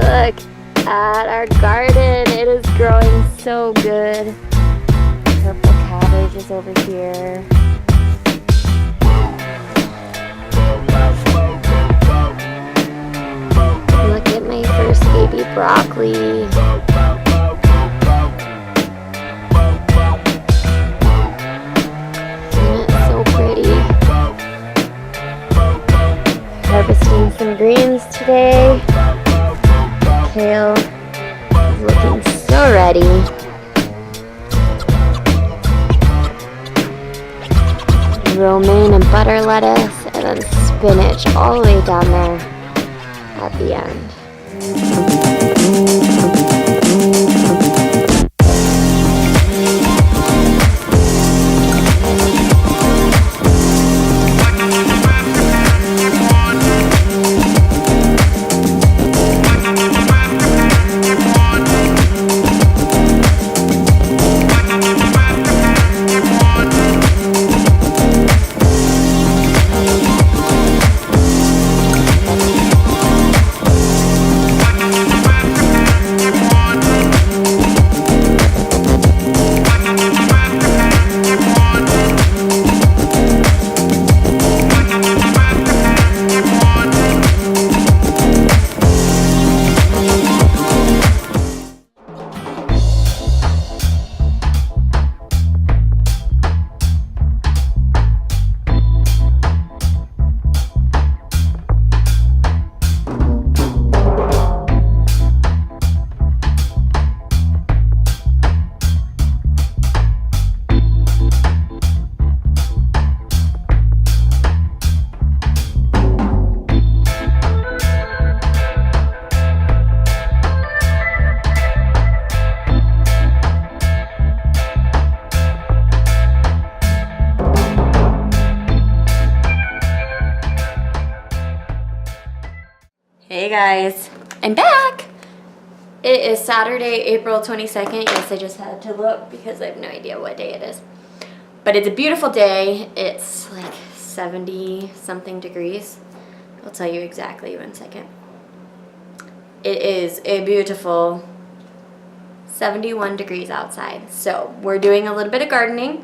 Look at our garden. It is growing so good. Purple cabbage is over here. Look at my first baby broccoli. Isn't it so pretty? Harvesting some greens today. Kale is looking so ready. Romaine and butter lettuce, and then spinach all the way down there at the end. Hey guys, I'm back! It is Saturday, April 22nd. Yes, I just had to look because I have no idea what day it is. But it's a beautiful day. It's like 70 something degrees. I'll tell you exactly in 1 second. It is a beautiful 71 degrees outside. So we're doing a little bit of gardening.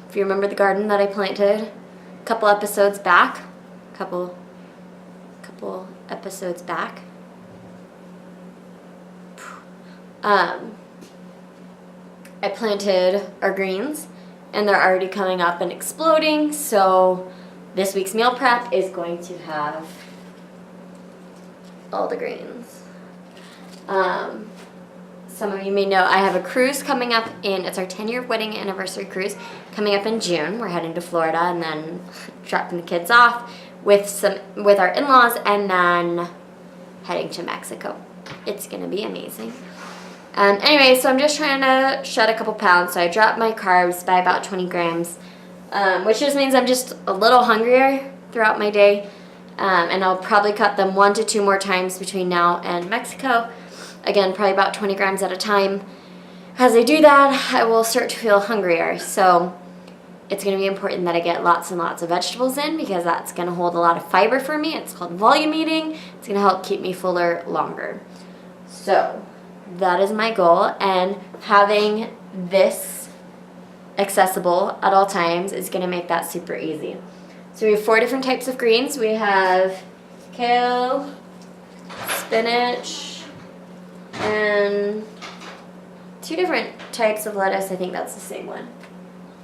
If you remember the garden that I planted a couple episodes back. Couple episodes back. I planted our greens and they're already coming up and exploding, so this week's meal prep is going to have all the greens. Some of you may know I have a cruise coming up it's our 10-year wedding anniversary cruise coming up in June. We're heading to Florida and then dropping the kids off with our in-laws and then heading to Mexico. It's gonna be amazing. Anyway, so I'm just trying to shed a couple pounds. So I dropped my carbs by about 20 grams, which just means I'm just a little hungrier throughout my day. And I'll probably cut them 1 to 2 more times between now and Mexico. Again, probably about 20 grams at a time. As I do that, I will start to feel hungrier. So it's going to be important that I get lots and lots of vegetables in because that's going to hold a lot of fiber for me. It's called volume eating. It's going to help keep me fuller longer. So that is my goal, and having this accessible at all times is going to make that super easy. So we have 4 different types of greens. We have kale, spinach, and 2 different types of lettuce. I think that's the same one.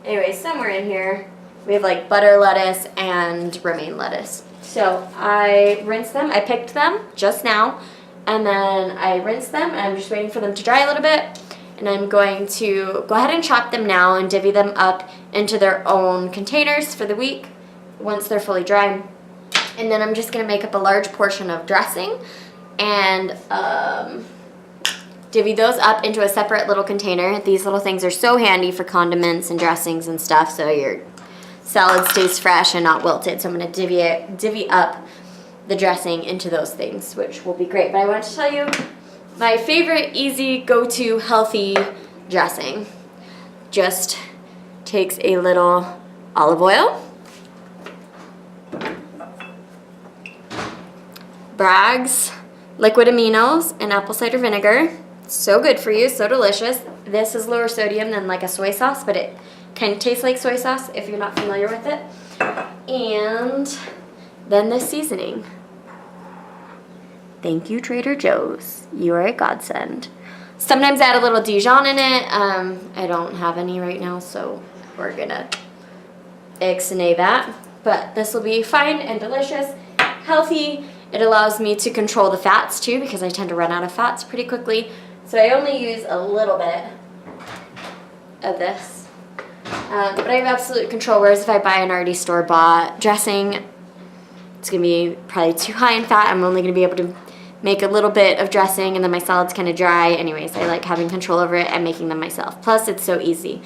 Anyway, somewhere in here, we have like butter lettuce and romaine lettuce. So I rinsed them. I picked them just now, and then I rinsed them, and I'm just waiting for them to dry a little bit. And I'm going to go ahead and chop them now and divvy them up into their own containers for the week once they're fully dry. And then I'm just going to make up a large portion of dressing and divvy those up into a separate little container. These little things are so handy for condiments and dressings and stuff, so your salad stays fresh and not wilted. So I'm going to divvy up the dressing into those things, which will be great. But I want to tell you my favorite easy go-to healthy dressing. Just takes a little olive oil, Bragg's liquid aminos and apple cider vinegar. So good for you, so delicious. This is lower sodium than like a soy sauce, but it kind of tastes like soy sauce if you're not familiar with it. And then this seasoning. Thank you, Trader Joe's. You are a godsend. Sometimes add a little Dijon in it. I don't have any right now, so we're gonna ixnay that. But this will be fine and delicious, healthy. It allows me to control the fats too, because I tend to run out of fats pretty quickly. So I only use a little bit of this. But I have absolute control, whereas if I buy an already store-bought dressing, it's gonna be probably too high in fat. I'm only gonna be able to make a little bit of dressing, and then my salad's kind of dry. Anyways, I like having control over it and making them myself. Plus, it's so easy.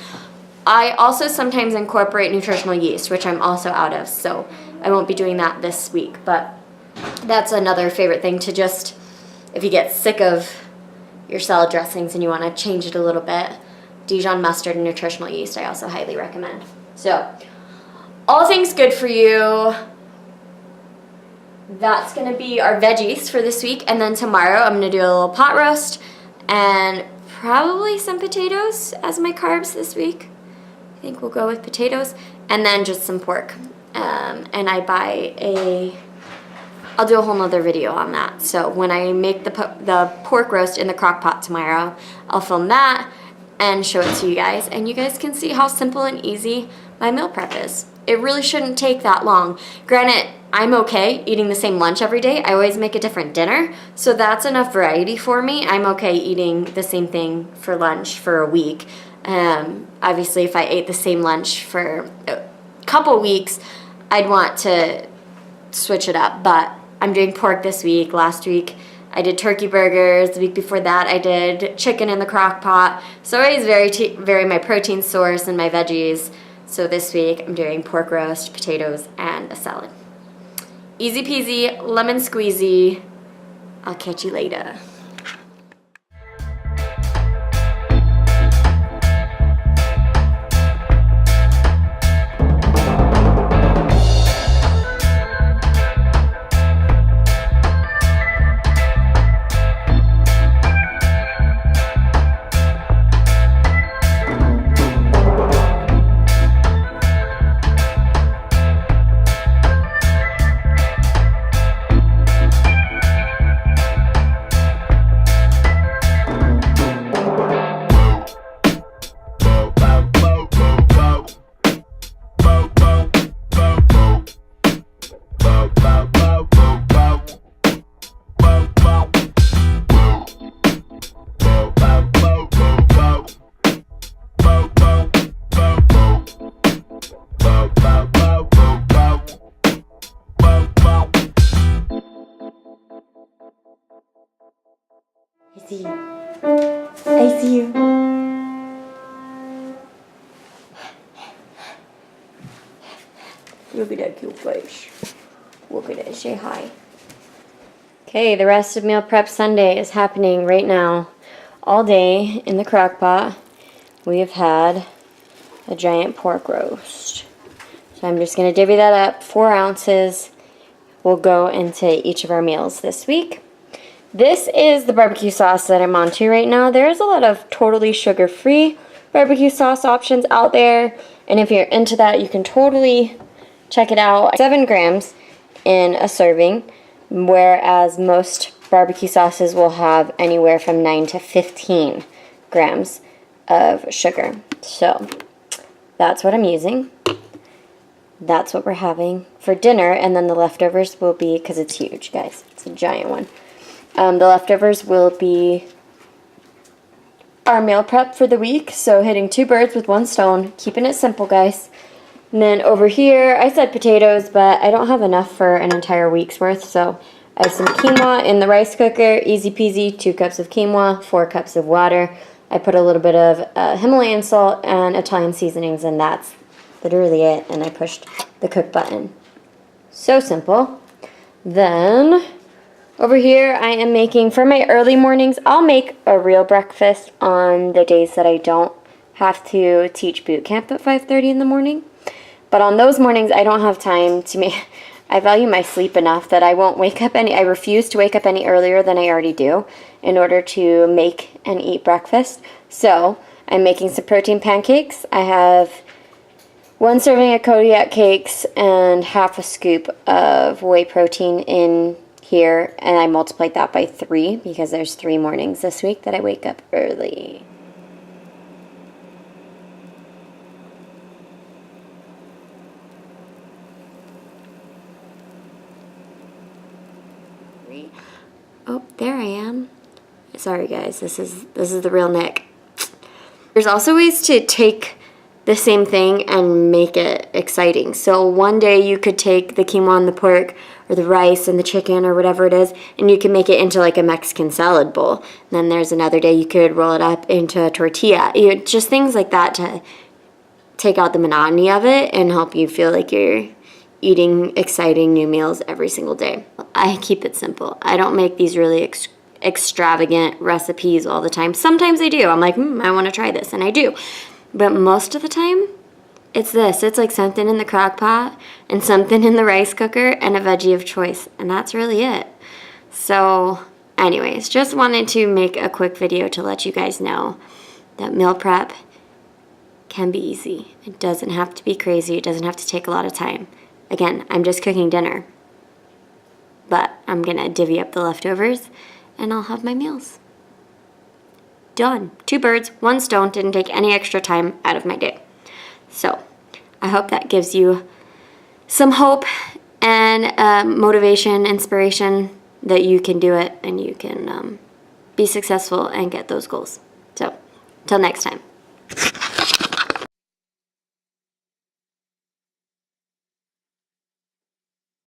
I also sometimes incorporate nutritional yeast, which I'm also out of, so I won't be doing that this week. But that's another favorite thing to just, if you get sick of your salad dressings and you want to change it a little bit, Dijon mustard and nutritional yeast I also highly recommend. So, all things good for you. That's going to be our veggies for this week. And then tomorrow I'm going to do a little pot roast and probably some potatoes as my carbs this week. I think we'll go with potatoes. And then just some pork. And I'll do a whole nother video on that. So when I make the pork roast in the crock pot tomorrow, I'll film that and show it to you guys. And you guys can see how simple and easy my meal prep is. It really shouldn't take that long. Granted, I'm okay eating the same lunch every day. I always make a different dinner, so that's enough variety for me. I'm okay eating the same thing for lunch for a week. Obviously, if I ate the same lunch for a couple weeks, I'd want to switch it up, but I'm doing pork this week. Last week, I did turkey burgers. The week before that, I did chicken in the crock pot. So I always vary my protein source and my veggies. So this week, I'm doing pork roast, potatoes, and a salad. Easy peasy, lemon squeezy. I'll catch you later. I see you. I see you. Look at that cute face. Look at it. Say hi. Okay, the rest of Meal Prep Sunday is happening right now. All day in the crock pot, we have had a giant pork roast. So I'm just going to divvy that up. 4 ounces will go into each of our meals this week. This is the barbecue sauce that I'm on to right now. There's a lot of totally sugar-free barbecue sauce options out there. And if you're into that, you can totally check it out. 7 grams in a serving, whereas most barbecue sauces will have anywhere from 9 to 15 grams of sugar. So that's what I'm using. That's what we're having for dinner. And then the leftovers will be, because it's huge, guys. It's a giant one. The leftovers will be our meal prep for the week. So hitting 2 birds with 1 stone. Keeping it simple, guys. And then over here, I said potatoes, but I don't have enough for an entire week's worth. So I have some quinoa in the rice cooker. Easy peasy, 2 cups of quinoa, 4 cups of water. I put a little bit of Himalayan salt and Italian seasonings, and that's literally it. And I pushed the cook button. So simple. Then over here, I am making, for my early mornings, I'll make a real breakfast on the days that I don't have to teach boot camp at 5:30 in the morning. But on those mornings, I don't have time to make, I value my sleep enough that I refuse to wake up any earlier than I already do in order to make and eat breakfast. So I'm making some protein pancakes. I have 1 serving of Kodiak cakes and half a scoop of whey protein in here, and I multiplied that by 3 because there's 3 mornings this week that I wake up early. Oh, there I am. Sorry guys, this is the real Nick. There's also ways to take the same thing and make it exciting. So one day you could take the quinoa and the pork or the rice and the chicken or whatever it is, and you can make it into like a Mexican salad bowl. And then there's another day you could roll it up into a tortilla. Just things like that to take out the monotony of it and help you feel like you're eating exciting new meals every single day. I keep it simple. I don't make these really extravagant recipes all the time. Sometimes I do. I'm like, I want to try this, and I do. But most of the time, it's this. It's like something in the crock pot and something in the rice cooker and a veggie of choice, and that's really it. So anyways, just wanted to make a quick video to let you guys know that meal prep can be easy. It doesn't have to be crazy. It doesn't have to take a lot of time. Again, I'm just cooking dinner, but I'm gonna divvy up the leftovers and I'll have my meals. Done. 2 birds, 1 stone. Didn't take any extra time out of my day. So I hope that gives you some hope and motivation, inspiration that you can do it and you can be successful and get those goals. So till next time.